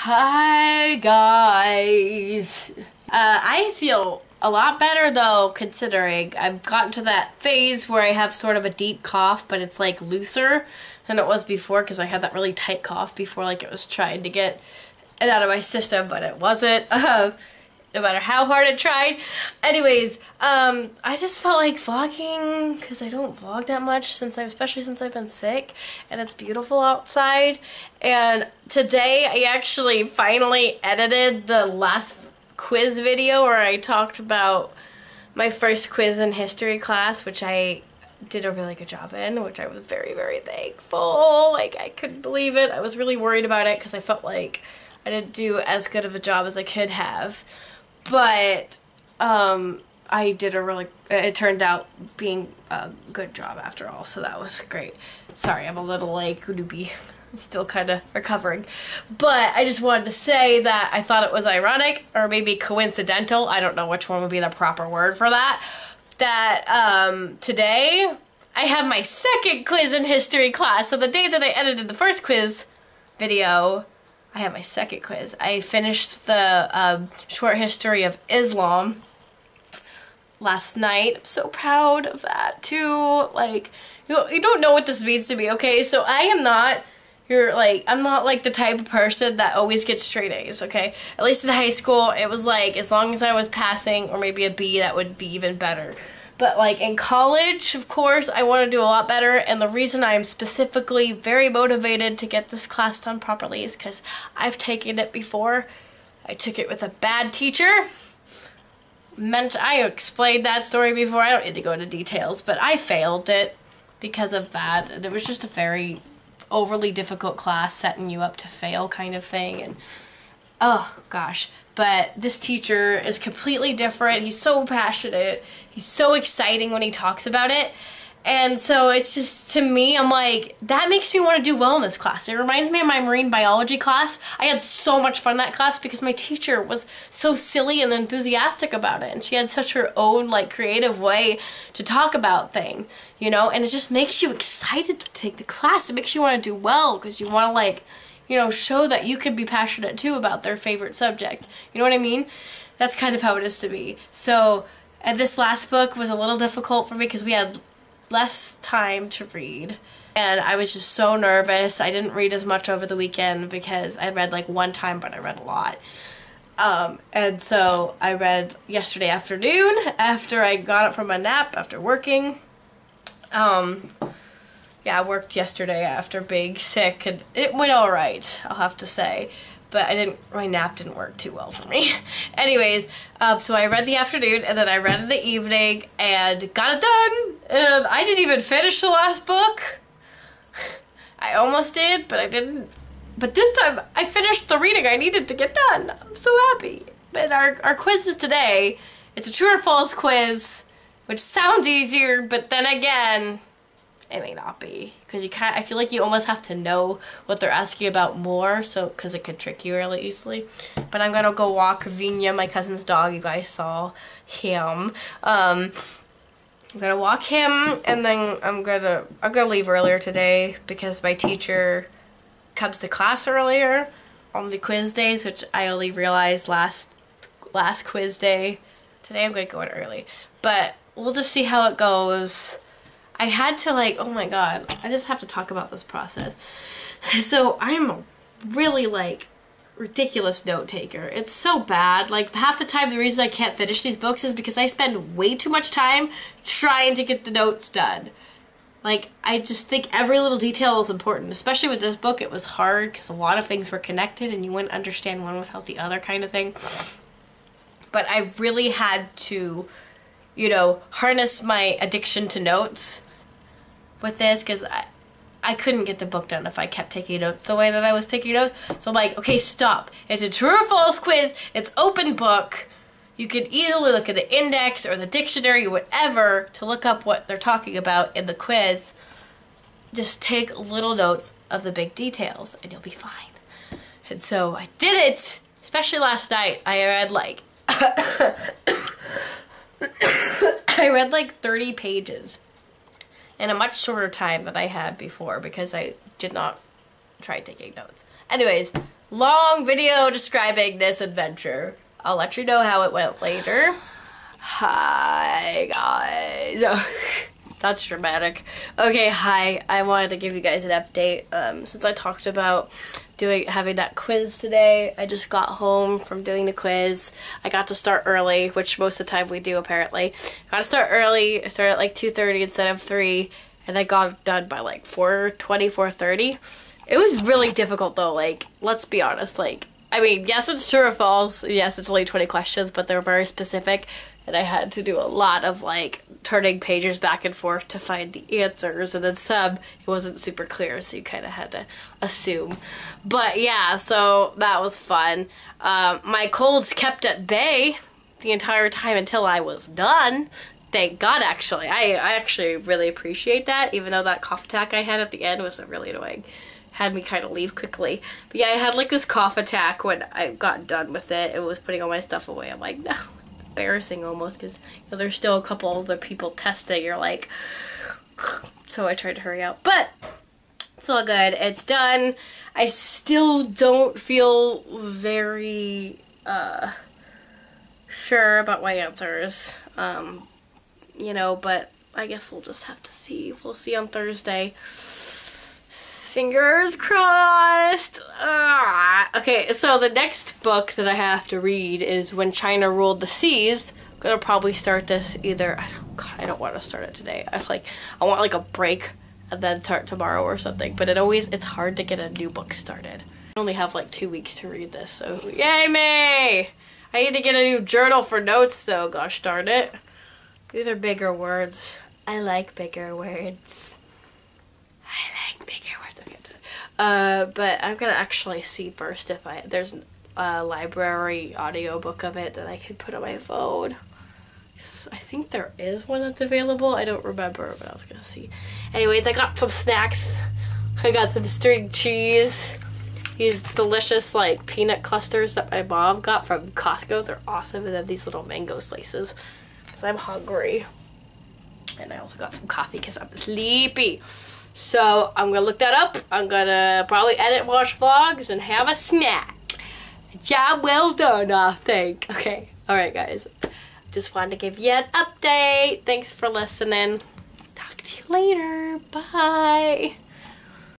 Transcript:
Hi guys. I feel a lot better though, considering I've gotten to that phase where I have sort of a deep cough, but it's like looser than it was before because I had that really tight cough before, like it was trying to get it out of my system, but it wasn't. No matter how hard I tried. Anyways, I just felt like vlogging because I don't vlog that much especially since I've been sick, and it's beautiful outside. And today I actually finally edited the last quiz video where I talked about my first quiz in history class, which I did a really good job in, which I was very, very thankful. Like, I couldn't believe it. I was really worried about it because I felt like I didn't do as good of a job as I could have. But I did it turned out being a good job after all, so that was great. Sorry, I'm a little like loopy. I'm still kind of recovering. But I just wanted to say that I thought it was ironic, or maybe coincidental, I don't know which one would be the proper word for that, that today I have my second quiz in history class. So the day that I edited the first quiz video, I have my second quiz. I finished the short history of Islam last night. I'm so proud of that too. Like, you don't know what this means to me, okay? So I'm not like the type of person that always gets straight A's, okay? At least in high school, it was like, as long as I was passing or maybe a B, that would be even better. But like in college, of course, I want to do a lot better, and the reason I'm specifically very motivated to get this class done properly is because I've taken it before. I took it with a bad teacher. I explained that story before. I don't need to go into details, but I failed it because of that, and it was just a very overly difficult class, setting you up to fail kind of thing, and oh gosh. But this teacher is completely different. He's so passionate. He's so exciting when he talks about it. And so it's just, to me, I'm like, that makes me want to do well in this class. It reminds me of my marine biology class. I had so much fun in that class because my teacher was so silly and enthusiastic about it. And she had such her own, like, creative way to talk about things, you know? And it just makes you excited to take the class. It makes you want to do well because you want to, like, you know, show that you could be passionate too about their favorite subject. You know what I mean? That's kind of how it is to me. So, and this last book was a little difficult for me because we had less time to read. And I was just so nervous. I didn't read as much over the weekend because I read like one time, but I read a lot. And so I read yesterday afternoon after I got up from a nap after working. Yeah, I worked yesterday after being sick, and it went alright, I'll have to say. But my nap didn't work too well for me. Anyways, so I read the afternoon, and then I read in the evening, and got it done. And I didn't even finish the last book. I almost did, but I didn't. But this time, I finished the reading I needed to get done. I'm so happy. But our quiz is today. It's a true or false quiz, which sounds easier, but then again, it may not be, because I feel like you almost have to know what they're asking about more, so because it could trick you really easily. But I'm gonna go walk Vina, my cousin's dog. You guys saw him. I'm gonna walk him, and then I'm gonna leave earlier today because my teacher comes to class earlier on the quiz days, which I only realized last quiz day. Today I'm gonna go in early, but we'll just see how it goes. I had to, like, oh my god, I just have to talk about this process. So I'm a really, like, ridiculous note taker. It's so bad. Like, half the time the reason I can't finish these books is because I spend way too much time trying to get the notes done. Like, I just think every little detail is important. Especially with this book, it was hard because a lot of things were connected and you wouldn't understand one without the other kind of thing. But I really had to, you know, harness my addiction to notes with this, because I couldn't get the book done if I kept taking notes the way that I was taking notes. So I'm like, okay, stop. It's a true or false quiz. It's open book. You can easily look at the index or the dictionary or whatever to look up what they're talking about in the quiz. Just take little notes of the big details and you'll be fine. And so I did it, especially last night. I read like I read like 30 pages in a much shorter time than I had before because I did not try taking notes. Anyways, long video describing this adventure. I'll let you know how it went later. Hi, guys. That's dramatic. Okay, hi. I wanted to give you guys an update. Since I talked about having that quiz today, I just got home from doing the quiz. I got to start early, which most of the time we do apparently. Got to start early. I started at like 2:30 instead of 3, and I got it done by like 4:20, 4:30. It was really difficult though. Like, let's be honest. Like, I mean, yes, it's true or false. Yes, it's only 20 questions, but they're very specific. And I had to do a lot of like turning pages back and forth to find the answers, and then some it wasn't super clear, so you kind of had to assume. But yeah, so that was fun. My colds kept at bay the entire time until I was done. Thank God, actually. I actually really appreciate that, even though that cough attack I had at the end was really annoying. Had me kind of leave quickly. But yeah, I had like this cough attack when I got done with it and was putting all my stuff away. I'm like, no. Embarrassing almost, because there's still a couple other people testing. You're like, so I tried to hurry out, but it's all good. It's done. I still don't feel very sure about my answers, you know, but I guess we'll just have to see. We'll see on Thursday. Fingers crossed. Okay, so the next book that I have to read is When China Ruled the Seas. I'm gonna probably start this either, I don't want to start it today. I want like a break and then start tomorrow or something. But it's hard to get a new book started. I only have like 2 weeks to read this, so yay me! I need to get a new journal for notes though, gosh darn it. These are bigger words. I like bigger words. Bigger words. Okay. But I'm gonna actually see first if there's a library audiobook of it that I could put on my phone. I think there is one that's available. I don't remember, but I was gonna see. Anyways, I got some snacks. I got some string cheese. These delicious like peanut clusters that my mom got from Costco. They're awesome. And then these little mango slices. Because I'm hungry. And I also got some coffee because I'm sleepy. So I'm gonna look that up. I'm gonna probably edit, watch vlogs, and have a snack. Job well done, I think. Okay, alright guys. Just wanted to give you an update. Thanks for listening. Talk to you later. Bye.